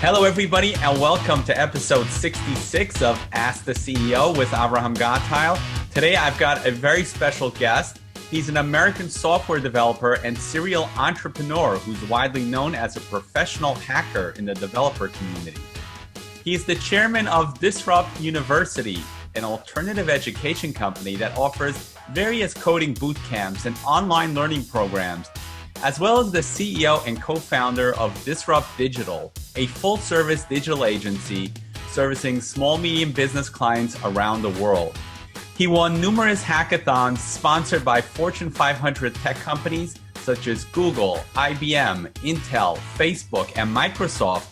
Hello, everybody, and welcome to episode 66 of Ask the CEO with Avraham Gattile. Today, I've got a very special guest. He's an American software developer and serial entrepreneur who's widely known as a professional hacker in the developer community. He's the chairman of Rutgers University, an alternative education company that offers various coding boot camps and online learning programs, as well as the CEO and co-founder of Disrupt Digital, a full-service digital agency servicing small-medium business clients around the world. He won numerous hackathons sponsored by Fortune 500 tech companies such as Google, IBM, Intel, Facebook, and Microsoft,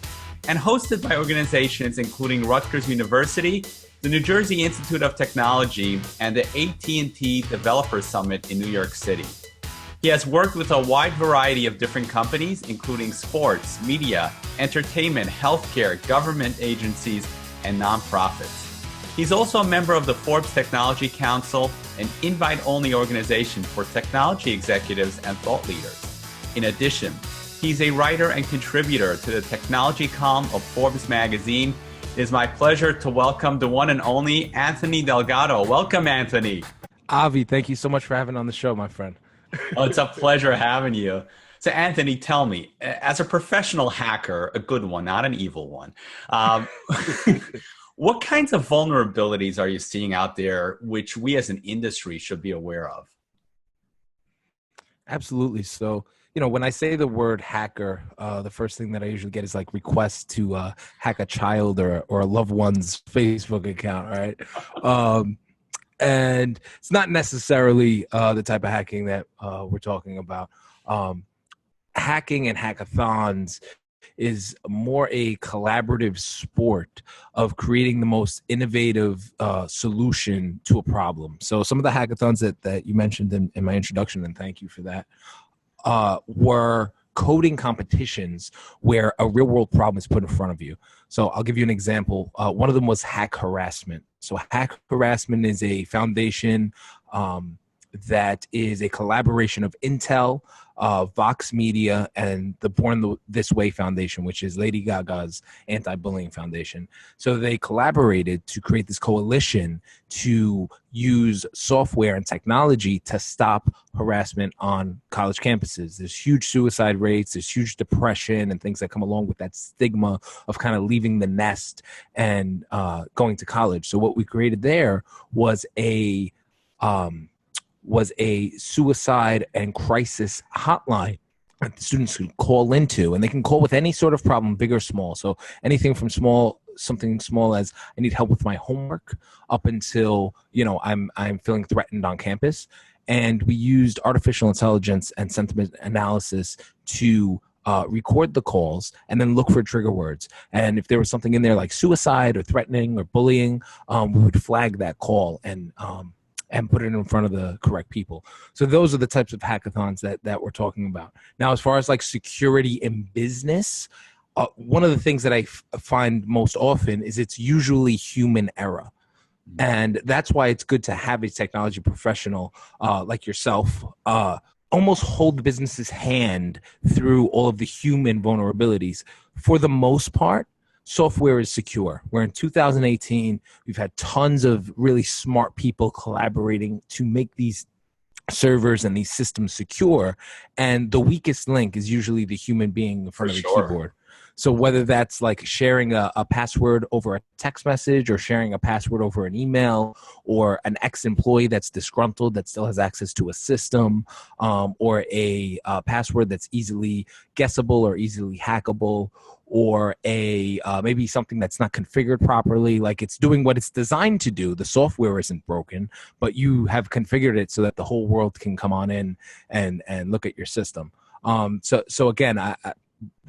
and hosted by organizations including Rutgers University, the New Jersey Institute of Technology, and the AT&T Developer Summit in New York City. He has worked with a wide variety of different companies, including sports, media, entertainment, healthcare, government agencies, and nonprofits. He's also a member of the Forbes Technology Council, an invite-only organization for technology executives and thought leaders. In addition, he's a writer and contributor to the technology column of Forbes Magazine. It is my pleasure to welcome the one and only Anthony Delgado. Welcome, Anthony. Avi, thank you so much for having on the show, my friend. Oh, it's a pleasure having you. So, Anthony, tell me, as a professional hacker, a good one, not an evil one, what kinds of vulnerabilities are you seeing out there which we as an industry should be aware of? Absolutely. So, when I say the word hacker, the first thing that I usually get is like requests to hack a child or a loved one's Facebook account, right? And it's not necessarily the type of hacking that we're talking about. Hacking and hackathons is more a collaborative sport of creating the most innovative solution to a problem. So some of the hackathons that you mentioned in my introduction, and thank you for that, were coding competitions where a real world problem is put in front of you. So I'll give you an example. One of them was hack harassment. So hack harassment is a foundation that is a collaboration of Intel, Vox Media, and the Born This Way Foundation, which is Lady Gaga's anti-bullying foundation. So they collaborated to create this coalition to use software and technology to stop harassment on college campuses. There's huge suicide rates, there's huge depression and things that come along with that stigma of kind of leaving the nest and going to college. So what we created there was a suicide and crisis hotline that the students can call into, and they can call with any sort of problem, big or small. So anything from something small as I need help with my homework up until, I'm feeling threatened on campus. And we used artificial intelligence and sentiment analysis to record the calls and then look for trigger words. And if there was something in there like suicide or threatening or bullying, we would flag that call and put it in front of the correct people. So those are the types of hackathons that we're talking about. Now, as far as like security in business, one of the things that I find most often is it's usually human error. And that's why it's good to have a technology professional like yourself almost hold the business's hand through all of the human vulnerabilities. For the most part, software is secure. We're in 2018. We've had tons of really smart people collaborating to make these servers and these systems secure. And the weakest link is usually the human being in front of the keyboard. So whether that's like sharing a password over a text message or sharing a password over an email, or an ex-employee that's disgruntled that still has access to a system, or a password that's easily guessable or easily hackable, or maybe something that's not configured properly, like it's doing what it's designed to do. The software isn't broken, but you have configured it so that the whole world can come on in and look at your system. So again,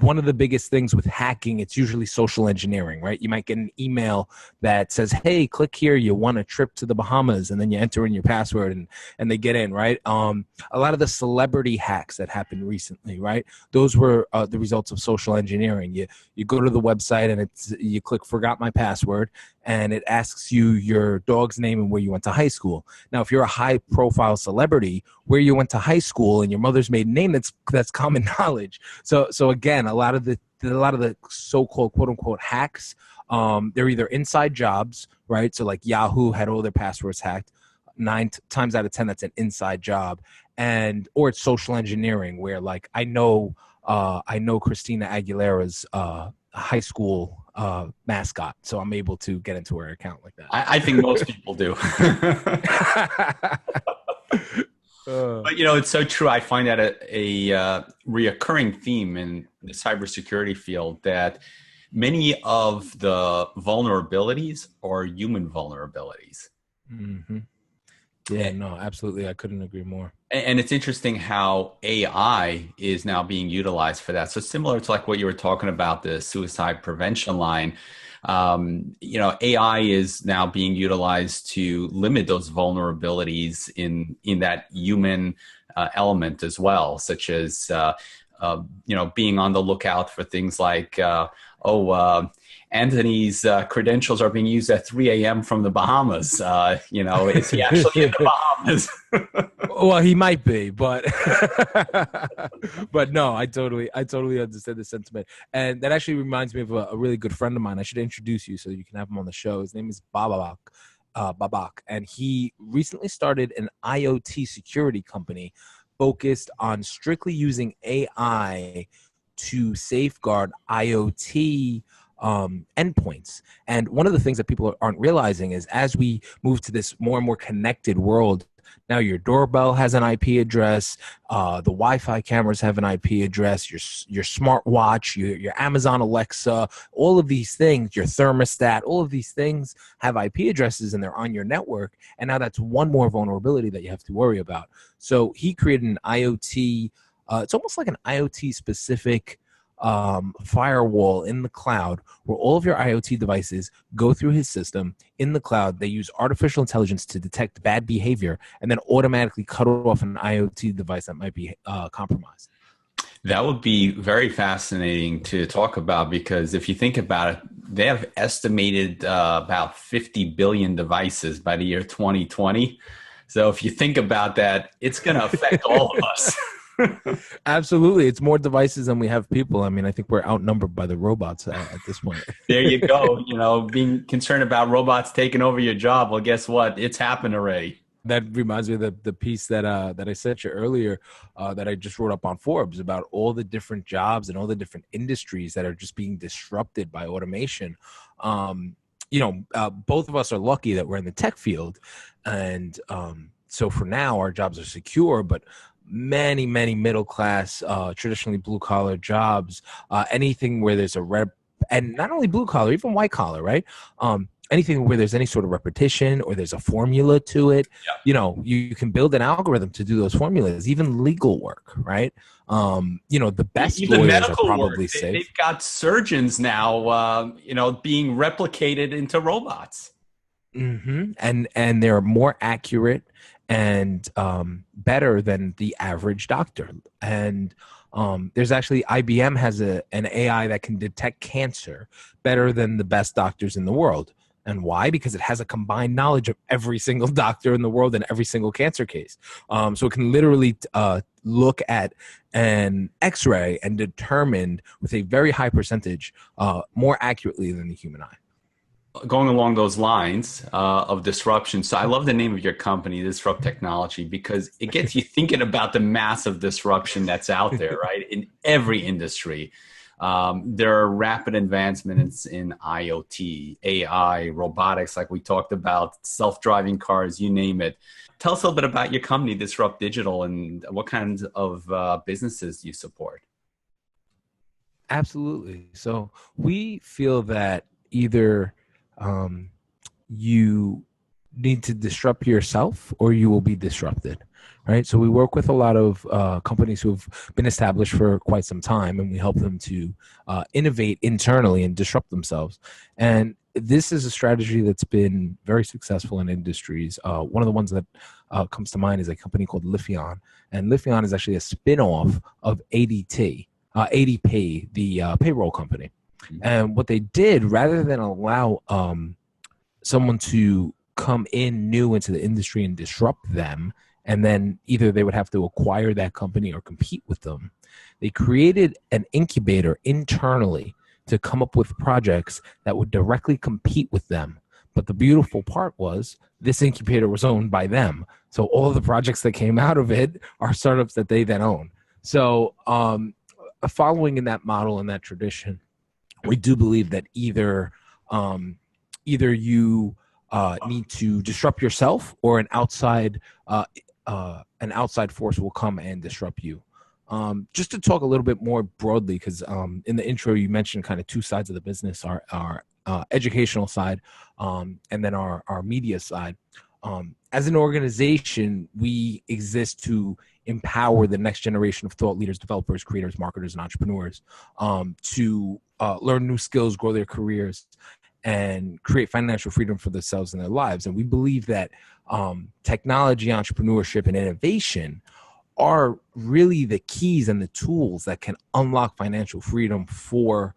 one of the biggest things with hacking, it's usually social engineering, right? You might get an email that says, hey, click here, you want a trip to the Bahamas, and then you enter in your password and they get in, right? A lot of the celebrity hacks that happened recently, right? Those were the results of social engineering. You go to the website and you click forgot my password, and it asks you your dog's name and where you went to high school. Now, if you're a high profile celebrity, where you went to high school and your mother's maiden name, that's common knowledge. So again, a lot of the a lot of the so-called quote unquote hacks, they're either inside jobs, right? So like Yahoo had all their passwords hacked. 9 times out of 10, that's an inside job. Or it's social engineering where like I know Christina Aguilera's high school mascot, so I'm able to get into her account like that. I think most people do. But it's so true. I find that a reoccurring theme in the cybersecurity field that many of the vulnerabilities are human vulnerabilities. Mm-hmm. Yeah, no, absolutely. I couldn't agree more. And it's interesting how AI is now being utilized for that. So similar to like what you were talking about, the suicide prevention line, AI is now being utilized to limit those vulnerabilities in that human element as well, such as, being on the lookout for things like, Anthony's credentials are being used at 3 a.m. from the Bahamas. Is he actually in the Bahamas? Well, he might be, but but no, I totally understand the sentiment. And that actually reminds me of a really good friend of mine. I should introduce you so you can have him on the show. His name is Babak, and he recently started an IoT security company focused on strictly using AI to safeguard IoT endpoints. And one of the things that people aren't realizing is as we move to this more and more connected world, now your doorbell has an IP address, the Wi-Fi cameras have an IP address, your smartwatch, your Amazon Alexa, all of these things, your thermostat, all of these things have IP addresses and they're on your network. And now that's one more vulnerability that you have to worry about. So he created an IoT, it's almost like an IoT specific firewall in the cloud where all of your IoT devices go through his system in the cloud. They use artificial intelligence to detect bad behavior and then automatically cut off an IoT device that might be compromised. That would be very fascinating to talk about because if you think about it, they have estimated about 50 billion devices by the year 2020. So if you think about that, it's going to affect all of us. Absolutely. It's more devices than we have people. I mean, I think we're outnumbered by the robots at this point. There you go. Being concerned about robots taking over your job. Well, guess what? It's happened already. That reminds me of the piece that I sent you earlier that I just wrote up on Forbes about all the different jobs and all the different industries that are just being disrupted by automation. Both of us are lucky that we're in the tech field. And so for now, our jobs are secure, but many middle class, traditionally blue collar jobs, anything where there's a rep, and not only blue collar, even white collar, right? Anything where there's any sort of repetition or there's a formula to it. Yeah. You can build an algorithm to do those formulas, even legal work, right? The best even lawyers are probably work. safe. They've got surgeons now, being replicated into robots. Mm-hmm. And they're more accurate and better than the average doctor. And there's actually IBM has an AI that can detect cancer better than the best doctors in the world. And why? Because it has a combined knowledge of every single doctor in the world and every single cancer case. So it can literally look at an X-ray and determine with a very high percentage more accurately than the human eye. Going along those lines of disruption. So I love the name of your company, Disrupt Technology, because it gets you thinking about the massive disruption that's out there, right? In every industry. There are rapid advancements in IoT, AI, robotics, like we talked about, self-driving cars, you name it. Tell us a little bit about your company, Disrupt Digital, and what kinds of businesses you support. Absolutely. So we feel that either you need to disrupt yourself or you will be disrupted, right? So we work with a lot of companies who have been established for quite some time, and we help them to innovate internally and disrupt themselves. And this is a strategy that's been very successful in industries. One of the ones that comes to mind is a company called Lifion, and Lifion is actually a spin-off of ADP, the payroll company. And what they did, rather than allow someone to come in new into the industry and disrupt them and then either they would have to acquire that company or compete with them. They created an incubator internally to come up with projects that would directly compete with them. But the beautiful part was this incubator was owned by them. So all of the projects that came out of it are startups that they then own. So following in that model and that tradition, we do believe that either you need to disrupt yourself, or an outside force will come and disrupt you. Just to talk a little bit more broadly, because in the intro you mentioned kind of two sides of the business, our educational side, and then our media side. As an organization, we exist to empower the next generation of thought leaders, developers, creators, marketers, and entrepreneurs to learn new skills, grow their careers, and create financial freedom for themselves and their lives. And we believe that technology, entrepreneurship, and innovation are really the keys and the tools that can unlock financial freedom for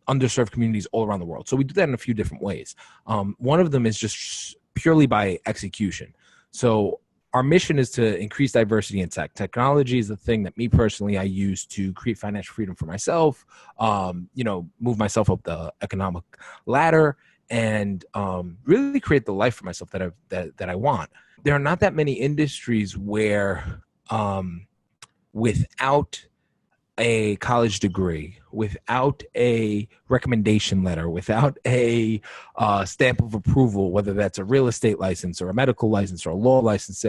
underserved communities all around the world. So we do that in a few different ways. One of them is just purely by execution. So our mission is to increase diversity in tech. Technology is the thing that me personally I use to create financial freedom for myself, move myself up the economic ladder, and really create the life for myself that I want. There are not that many industries where without a college degree, without a recommendation letter, without a stamp of approval, whether that's a real estate license or a medical license or a law license,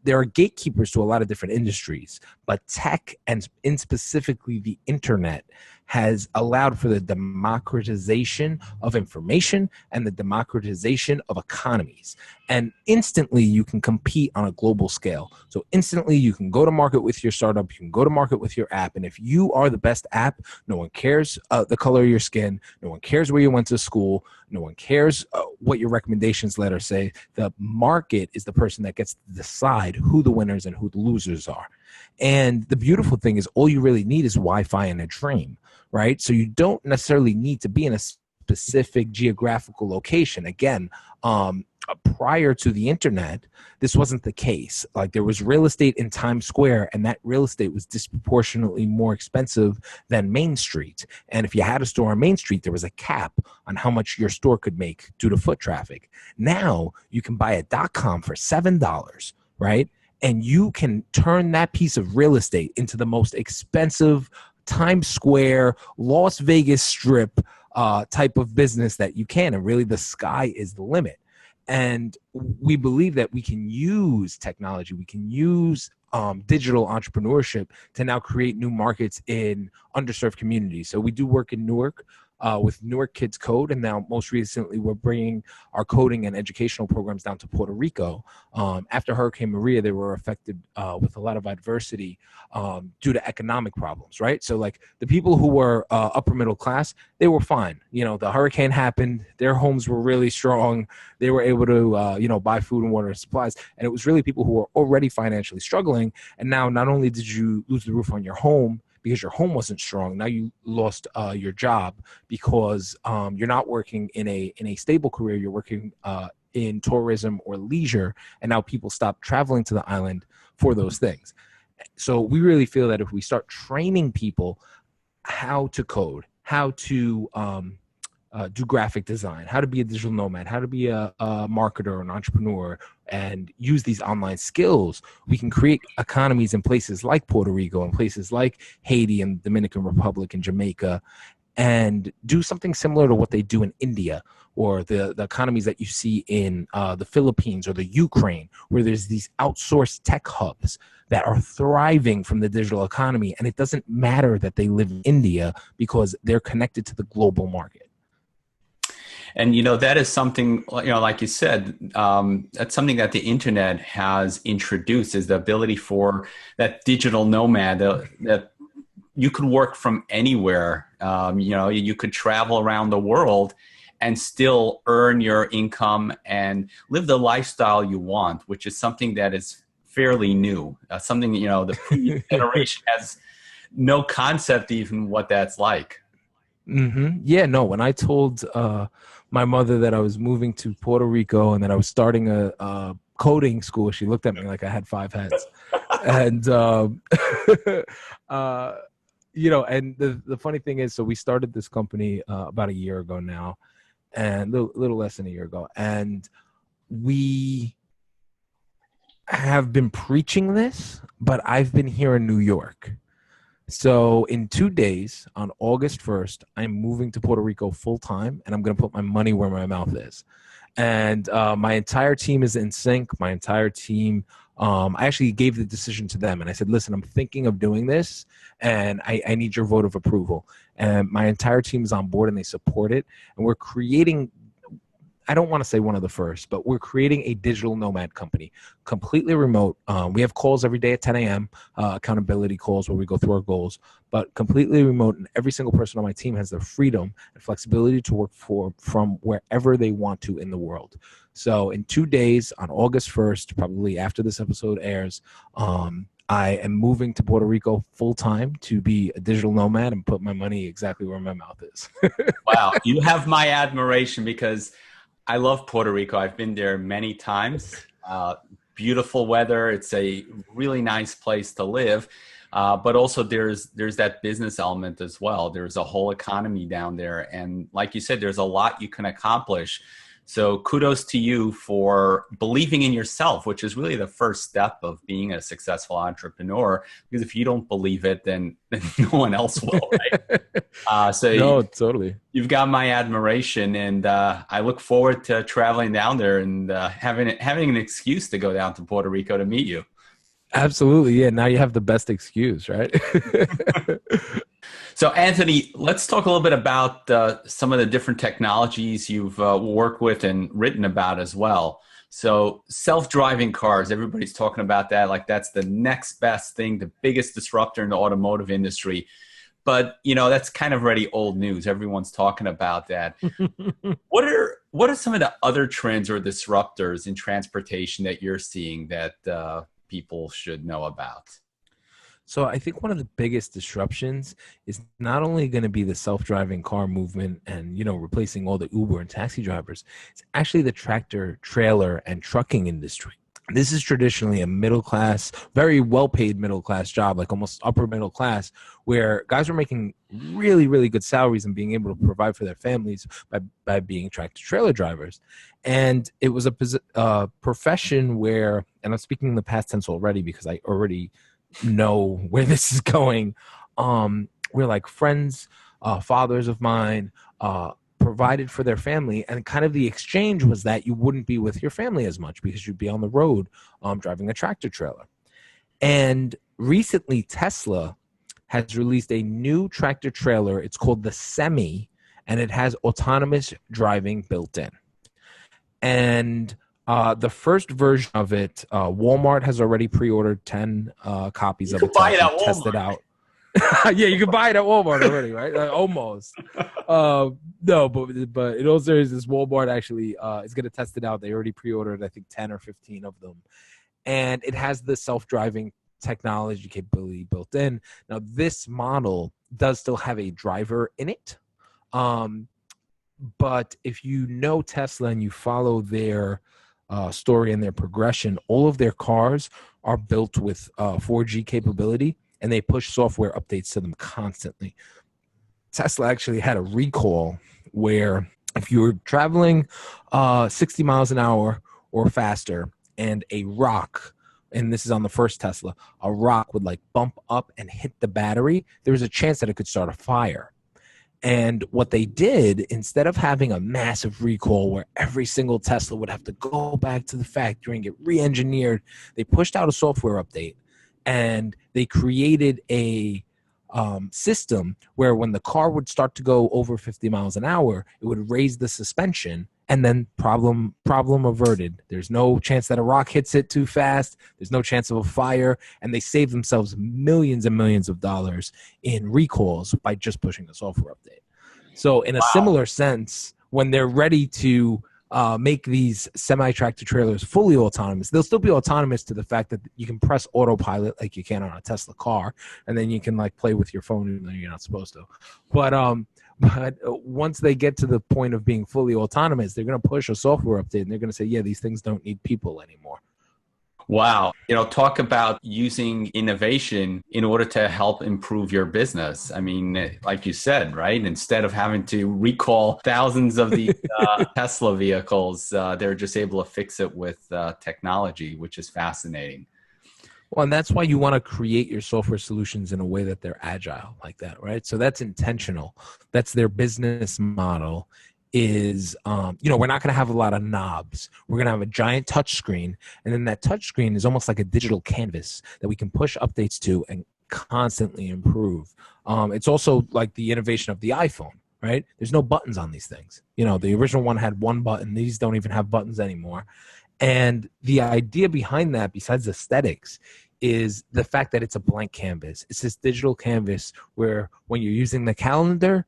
there are gatekeepers to a lot of different industries. But tech, and in specifically the internet, has allowed for the democratization of information and the democratization of economies. And instantly you can compete on a global scale. So instantly you can go to market with your startup, you can go to market with your app. And if you are the best app, no one cares the color of your skin, no one cares where you went to school, no one cares what your recommendations letter say. The market is the person that gets to decide who the winners and who the losers are. And the beautiful thing is all you really need is Wi-Fi and a dream, right? So you don't necessarily need to be in a specific geographical location. Again, prior to the internet, this wasn't the case. Like, there was real estate in Times Square, and that real estate was disproportionately more expensive than Main Street. And if you had a store on Main Street, there was a cap on how much your store could make due to foot traffic. Now you can buy a .com for $7, right? And you can turn that piece of real estate into the most expensive Times Square, Las Vegas Strip type of business that you can. And really, the sky is the limit. And we believe that we can use technology, we can use digital entrepreneurship to now create new markets in underserved communities. So we do work in Newark with Newark Kids Code, and now most recently we're bringing our coding and educational programs down to Puerto Rico. After Hurricane Maria, they were affected with a lot of adversity due to economic problems, right? So like the people who were upper middle class, they were fine. You know, the hurricane happened, their homes were really strong, they were able to buy food and water and supplies, and it was really people who were already financially struggling. And now not only did you lose the roof on your home because your home wasn't strong, now you lost your job because you're not working in a stable career, you're working in tourism or leisure, and now people stop traveling to the island for those things. So we really feel that if we start training people how to code, how to do graphic design, how to be a digital nomad, how to be a marketer or an entrepreneur, and use these online skills, we can create economies in places like Puerto Rico and places like Haiti and Dominican Republic and Jamaica, and do something similar to what they do in India, or the economies that you see in the Philippines or the Ukraine, where there's these outsourced tech hubs that are thriving from the digital economy. And it doesn't matter that they live in India because they're connected to the global market. And, that is something, like you said, that's something that the internet has introduced, is the ability for that digital nomad that you could work from anywhere. You could travel around the world and still earn your income and live the lifestyle you want, which is something that is fairly new. Something, the previous generation has no concept even what that's like. Mm-hmm. Yeah, no, when I told my mother that I was moving to Puerto Rico and that I was starting a coding school. She looked at me like I had 5 heads. And, you know, and the funny thing is, so we started this company about a year ago now, and a little less than a year ago. And we have been preaching this, but I've been here in New York. So in 2 days, on August 1st, I'm moving to Puerto Rico full time, and I'm going to put my money where my mouth is. And my entire team is in sync. My entire team, I actually gave the decision to them, and I said, listen, I'm thinking of doing this, and I need your vote of approval. And my entire team is on board, and they support it. And we're creating, I don't want to say one of the first, but we're creating a digital nomad company, completely remote. We have calls every day at 10 a.m., accountability calls where we go through our goals, but completely remote. And every single person on my team has the freedom and flexibility to work from wherever they want to in the world. So in 2 days, on August 1st, probably after this episode airs, I am moving to Puerto Rico full time to be a digital nomad and put my money exactly where my mouth is. Wow. You have my admiration, because I love Puerto Rico. I've been there many times. Beautiful weather. It's a really nice place to live. But also there's that business element as well. There's a whole economy down there. And like you said, there's a lot you can accomplish. So kudos to you for believing in yourself, which is really the first step of being a successful entrepreneur. Because if you don't believe it, then no one else will, right? No, totally. You've got my admiration, and I look forward to traveling down there and having an excuse to go down to Puerto Rico to meet you. Absolutely. Yeah. Now you have the best excuse, right? So, Anthony, let's talk a little bit about some of the different technologies you've worked with and written about as well. So, self-driving cars, everybody's talking about that. Like, that's the next best thing, the biggest disruptor in the automotive industry. But, you know, that's kind of already old news. Everyone's talking about that. What are some of the other trends or disruptors in transportation that you're seeing that people should know about? So I think one of the biggest disruptions is not only going to be the self-driving car movement and, you know, replacing all the Uber and taxi drivers. It's actually the tractor, trailer, and trucking industry. This is traditionally a middle class, very well-paid middle class job, like almost upper middle class, where guys are making really, really good salaries and being able to provide for their families by being tractor trailer drivers. And it was a profession where, and I'm speaking in the past tense already because I already know where this is going. We're like friends, fathers of mine, provided for their family, and kind of the exchange was that you wouldn't be with your family as much because you'd be on the road driving a tractor trailer. And recently Tesla has released a new tractor trailer. It's called the Semi, and it has autonomous driving built in. And the first version of it, Walmart has already pre-ordered 10 copies of it to test it out. Yeah, you can buy it at Walmart already, right? Almost. No, but in all seriousness, Walmart actually is going to test it out. They already pre-ordered, I think, 10 or 15 of them. And it has the self-driving technology capability built in. Now, this model does still have a driver in it. But if you know Tesla and you follow their story and their progression, all of their cars are built with 4G capability, and they push software updates to them constantly. Tesla actually had a recall where if you were traveling 60 miles an hour or faster and a rock, and this is on the first Tesla, a rock would like bump up and hit the battery, there was a chance that it could start a fire. And what they did, instead of having a massive recall where every single Tesla would have to go back to the factory and get re-engineered, they pushed out a software update, and they created a system where when the car would start to go over 50 miles an hour, it would raise the suspension, and then problem averted. There's no chance that a rock hits it too fast. There's no chance of a fire, and they save themselves millions and millions of dollars in recalls by just pushing the software update. So in a similar sense, when they're ready to make these semi-tractor trailers fully autonomous. They'll still be autonomous to the fact that you can press autopilot like you can on a Tesla car, and then you can like play with your phone even though you're not supposed to. But once they get to the point of being fully autonomous, they're going to push a software update and they're going to say, yeah, these things don't need people anymore. Wow. Talk about using innovation in order to help improve your business. I mean, like you said, right? Instead of having to recall thousands of the Tesla vehicles, they're just able to fix it with technology, which is fascinating. Well, and that's why you want to create your software solutions in a way that they're agile like that, right? So that's intentional. That's their business model is, we're not going to have a lot of knobs. We're going to have a giant touch screen. And then that touch screen is almost like a digital canvas that we can push updates to and constantly improve. It's also like the innovation of the iPhone, right? There's no buttons on these things. The original one had one button. These don't even have buttons anymore. And the idea behind that, besides aesthetics, is the fact that it's a blank canvas. It's this digital canvas where when you're using the calendar,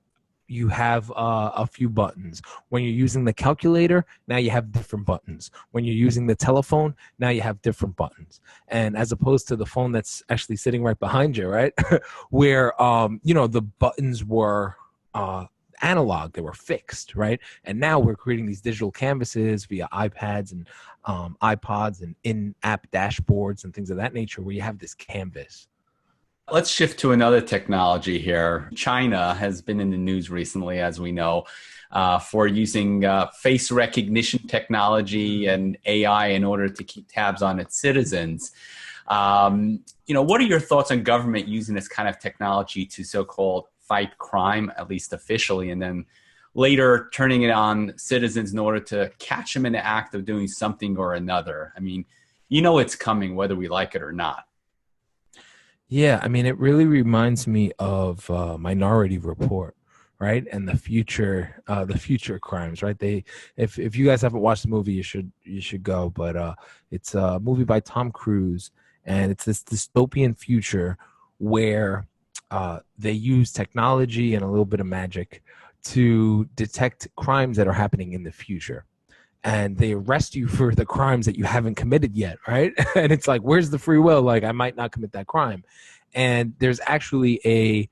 you have a few buttons. When you're using the calculator, now you have different buttons. When you're using the telephone, now you have different buttons. And as opposed to the phone that's actually sitting right behind you, right? Where, the buttons were analog, they were fixed, right? And now we're creating these digital canvases via iPads and iPods and in-app dashboards and things of that nature where you have this canvas. Let's shift to another technology here. China has been in the news recently, as we know, for using face recognition technology and AI in order to keep tabs on its citizens. What are your thoughts on government using this kind of technology to so-called fight crime, at least officially, and then later turning it on citizens in order to catch them in the act of doing something or another? I mean, it's coming whether we like it or not. Yeah, I mean, it really reminds me of Minority Report, right? And the future crimes, right? If you guys haven't watched the movie, you should go. But it's a movie by Tom Cruise, and it's this dystopian future where they use technology and a little bit of magic to detect crimes that are happening in the future. And they arrest you for the crimes that you haven't committed yet, right? And it's like, where's the free will? Like, I might not commit that crime. And there's actually a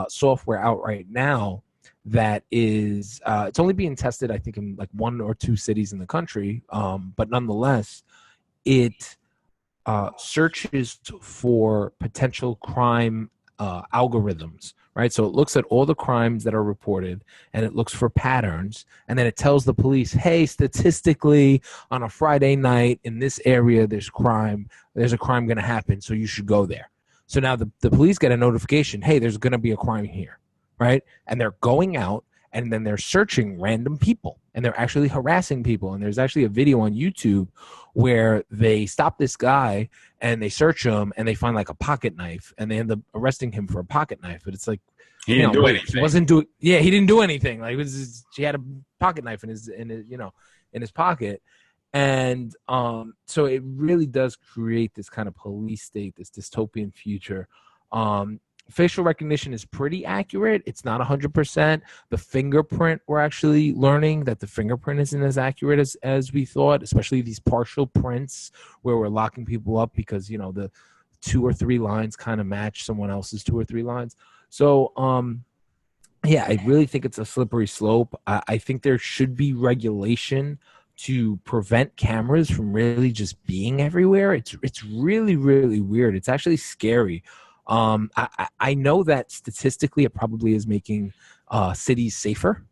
software out right now that is, it's only being tested, I think, in like 1 or 2 cities in the country. But nonetheless, it searches for potential crime algorithms, right? So it looks at all the crimes that are reported and it looks for patterns. And then it tells the police, hey, statistically on a Friday night in this area, there's a crime going to happen. So you should go there. So now the police get a notification, hey, there's going to be a crime here, right? And they're going out and then they're searching random people and they're actually harassing people. And there's actually a video on YouTube where they stop this guy and they search him and they find like a pocket knife and they end up arresting him for a pocket knife. But it's like, he didn't do anything. He didn't do anything. Like he had a pocket knife in his pocket. And so it really does create this kind of police state, this dystopian future. Facial recognition is pretty accurate. It's not 100%. The fingerprint, we're actually learning that the fingerprint isn't as accurate as we thought, especially these partial prints where we're locking people up because, the 2 or 3 lines kind of match someone else's 2 or 3 lines. So, I really think it's a slippery slope. I think there should be regulation to prevent cameras from really just being everywhere. It's really, really weird. It's actually scary. I know that statistically it probably is making cities safer.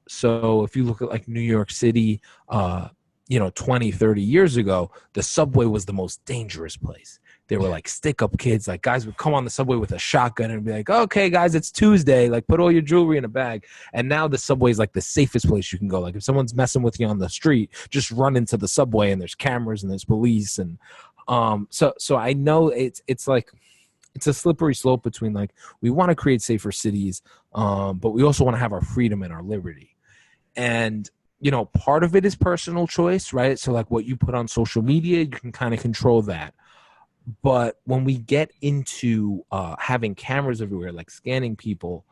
So if you look at like New York City, 20, 30 years ago, the subway was the most dangerous place. They were like stick up kids, like guys would come on the subway with a shotgun and be like, okay, guys, it's Tuesday. Like put all your jewelry in a bag. And now the subway is like the safest place you can go. Like if someone's messing with you on the street, just run into the subway and there's cameras and there's police. And so I know it's like, it's a slippery slope between like, we want to create safer cities, but we also want to have our freedom and our liberty. And, part of it is personal choice, right? So like what you put on social media, you can kind of control that. But when we get into having cameras everywhere, like scanning people,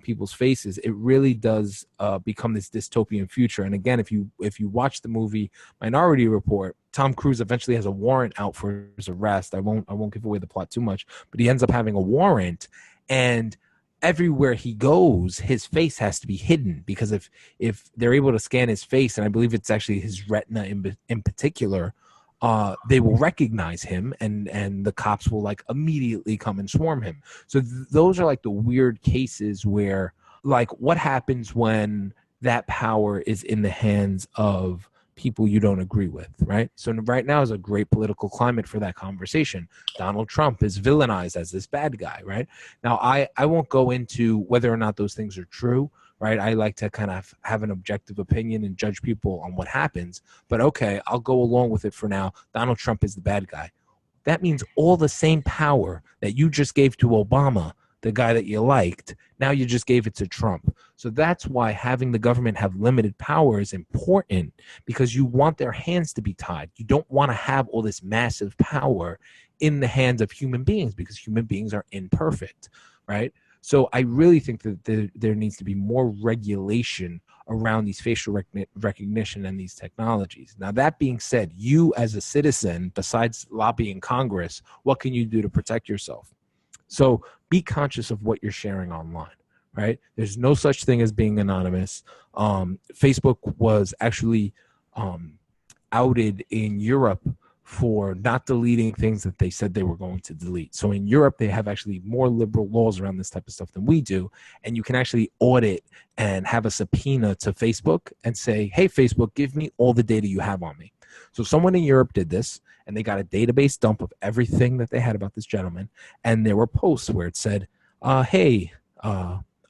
people's faces, it really does become this dystopian future. And again, if you watch the movie Minority Report, Tom Cruise eventually has a warrant out for his arrest. I won't give away the plot too much, but he ends up having a warrant, and everywhere he goes, his face has to be hidden, because if they're able to scan his face, and I believe it's actually his retina in particular, they will recognize him, and the cops will like immediately come and swarm him. So those are like the weird cases where, like, what happens when that power is in the hands of people you don't agree with, right? So right now is a great political climate for that conversation. Donald Trump is villainized as this bad guy, right? Now, I won't go into whether or not those things are true, right? I like to kind of have an objective opinion and judge people on what happens. But okay, I'll go along with it for now. Donald Trump is the bad guy. That means all the same power that you just gave to Obama, the guy that you liked, now you just gave it to Trump. So that's why having the government have limited power is important, because you want their hands to be tied. You don't want to have all this massive power in the hands of human beings, because human beings are imperfect, right? So I really think that there needs to be more regulation around these facial recognition and these technologies. Now, that being said, you as a citizen, besides lobbying Congress, what can you do to protect yourself? So be conscious of what you're sharing online, right? There's no such thing as being anonymous. Facebook was actually outed in Europe for not deleting things that they said they were going to delete. So in Europe, they have actually more liberal laws around this type of stuff than we do. And you can actually audit and have a subpoena to Facebook and say, hey, Facebook, give me all the data you have on me. So someone in Europe did this, and they got a database dump of everything that they had about this gentleman. And there were posts where it said, hey,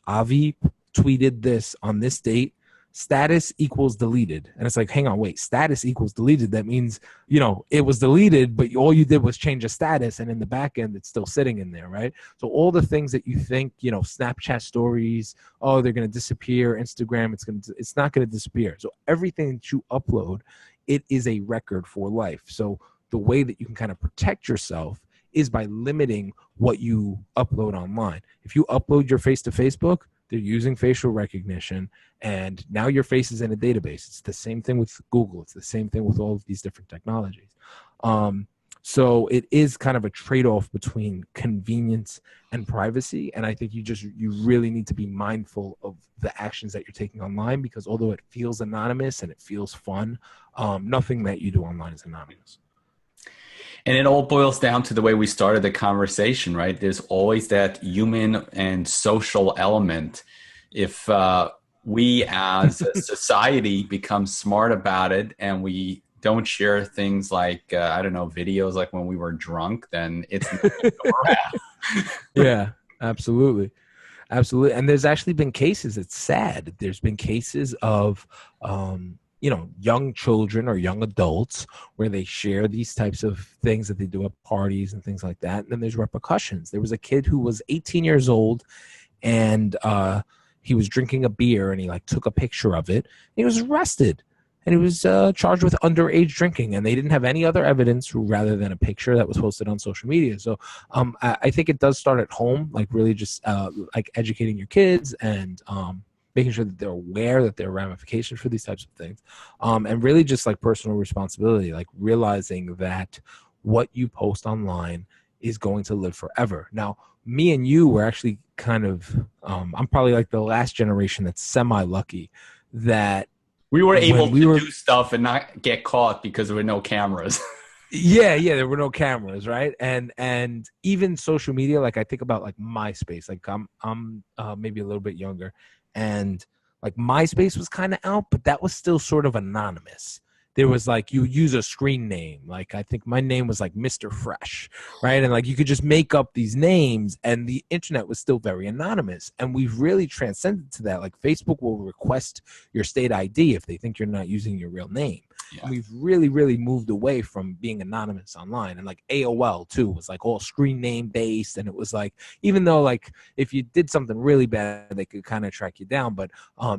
Avi tweeted this on this date, status equals deleted. And it's like, hang on, wait, status equals deleted. That means, it was deleted, but all you did was change a status, and in the back end, it's still sitting in there, right? So all the things that you think, Snapchat stories, oh, they're going to disappear, Instagram, it's not going to disappear. So everything that you upload, it is a record for life. So the way that you can kind of protect yourself is by limiting what you upload online. If you upload your face to Facebook, they're using facial recognition, and now your face is in a database. It's the same thing with Google. It's the same thing with all of these different technologies. So it is kind of a trade-off between convenience and privacy. And I think you really need to be mindful of the actions that you're taking online, because although it feels anonymous and it feels fun, nothing that you do online is anonymous. And it all boils down to the way we started the conversation, right? There's always that human and social element. If we as a society become smart about it, and we don't share things like, videos like when we were drunk, then it's not going to go around. Yeah, absolutely. Absolutely. And there's actually been cases, it's sad. There's been cases of, young children or young adults where they share these types of things that they do at parties and things like that. And then there's repercussions. There was a kid who was 18 years old, and he was drinking a beer, and he took a picture of it. And he was arrested, and he was charged with underage drinking, and they didn't have any other evidence rather than a picture that was posted on social media. So I think it does start at home, really just educating your kids and making sure that they're aware that there are ramifications for these types of things. And really just personal responsibility, realizing that what you post online is going to live forever. Now, me and you were actually kind of, I'm probably the last generation that's semi-lucky that we were able to do stuff and not get caught because there were no cameras. Yeah, there were no cameras, right? And even social media, I think about MySpace. I'm maybe a little bit younger, and MySpace was kind of out, but that was still sort of anonymous. There was you use a screen name. I think my name was Mr. Fresh, right? And you could just make up these names, and the internet was still very anonymous. And we've really transcended to that. Facebook will request your state ID if they think you're not using your real name. Yeah. And we've really, really moved away from being anonymous online. And AOL too was all screen name based. And it was even though if you did something really bad, they could kind of track you down. But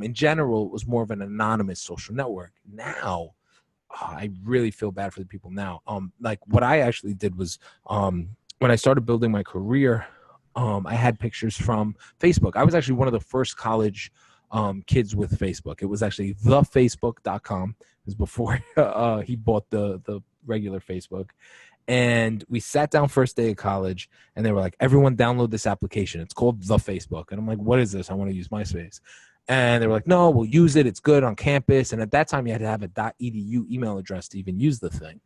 in general, it was more of an anonymous social network. Now, I really feel bad for the people now. What I actually did was when I started building my career I had pictures from Facebook. I was actually one of the first college kids with Facebook. It was actually thefacebook.com. It was before he bought the regular Facebook. And we sat down first day of college, and they were like, everyone download this application. It's called The Facebook. And I'm like, what is this? I want to use MySpace. And they were like, no, we'll use it. It's good on campus. And at that time, you had to have a .edu email address to even use the thing.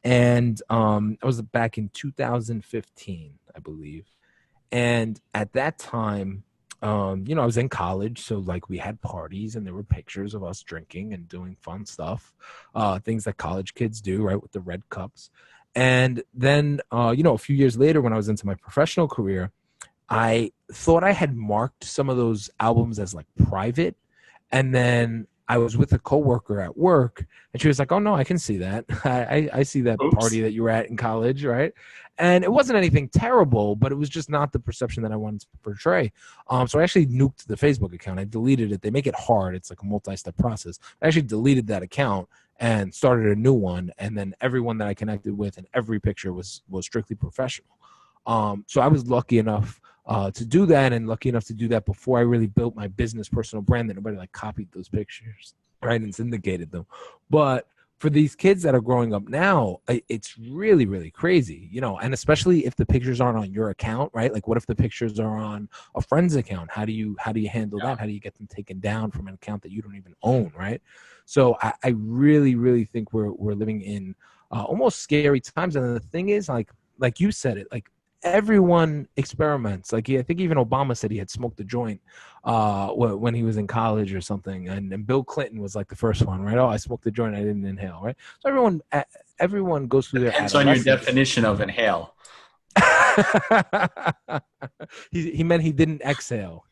And I was back in 2015, I believe. And at that time, I was in college. So like we had parties and there were pictures of us drinking and doing fun stuff, things that college kids do, right, with the red cups. And then, a few years later, when I was into my professional career, I thought I had marked some of those albums as like private. And then I was with a coworker at work, and she was like, oh, no, I can see that. I see that party that you were at in college, right? And it wasn't anything terrible, but it was just not the perception that I wanted to portray. So I actually nuked the Facebook account. I deleted it. They make it hard. It's like a multi-step process. I actually deleted that account and started a new one. And then everyone that I connected with and every picture was strictly professional. So I was lucky enough to do that, and lucky enough to do that before I really built my business personal brand, that nobody like copied those pictures, right, and syndicated them. But for these kids that are growing up now, it's really, really crazy, and especially if the pictures aren't on your account, right? Like what if the pictures are on a friend's account? How do you handle that? How do you get them taken down from an account that you don't even own, right? So I really, really think we're living in almost scary times. And the thing is, like you said it, like everyone experiments. Like I think even Obama said he had smoked a joint when he was in college or something, and Bill Clinton was like the first one, right? Oh, I smoked a joint, I didn't inhale, right? So everyone goes through their Depends on your definition of inhale. He meant he didn't exhale.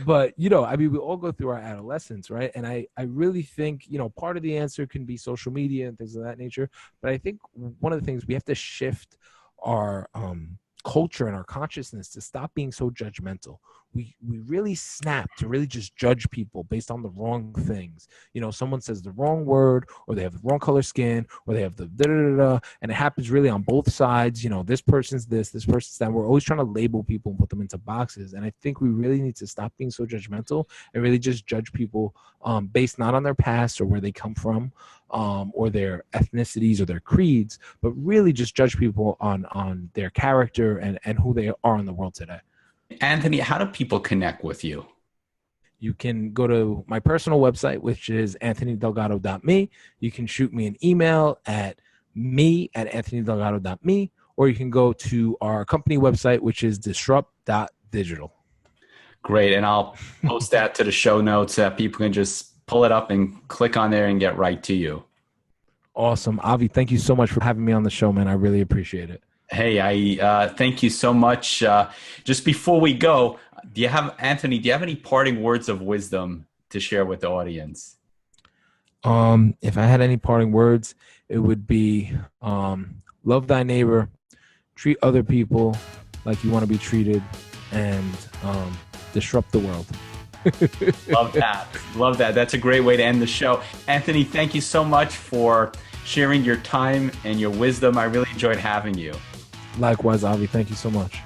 But, we all go through our adolescence, right? And I really think, part of the answer can be social media and things of that nature. But I think one of the things, we have to shift our culture and our consciousness to stop being so judgmental. We really snap to really just judge people based on the wrong things. Someone says the wrong word, or they have the wrong color skin, or they have the da-da-da-da, and it happens really on both sides. This person's this person's that. We're always trying to label people and put them into boxes. And I think we really need to stop being so judgmental and really just judge people based not on their past or where they come from, or their ethnicities or their creeds, but really just judge people on their character and who they are in the world today. Anthony, how do people connect with you? You can go to my personal website, which is anthonydelgado.me. You can shoot me an email at me@anthonydelgado.me, or you can go to our company website, which is disrupt.digital. Great. And I'll post that to the show notes so that people can just pull it up and click on there and get right to you. Awesome. Avi, thank you so much for having me on the show, man. I really appreciate it. Hey, I thank you so much. Just before we go, Anthony, do you have any parting words of wisdom to share with the audience? If I had any parting words, it would be love thy neighbor, treat other people like you want to be treated, and disrupt the world. Love that. That's a great way to end the show. Anthony, thank you so much for sharing your time and your wisdom. I really enjoyed having you. Likewise, Avi. Thank you so much.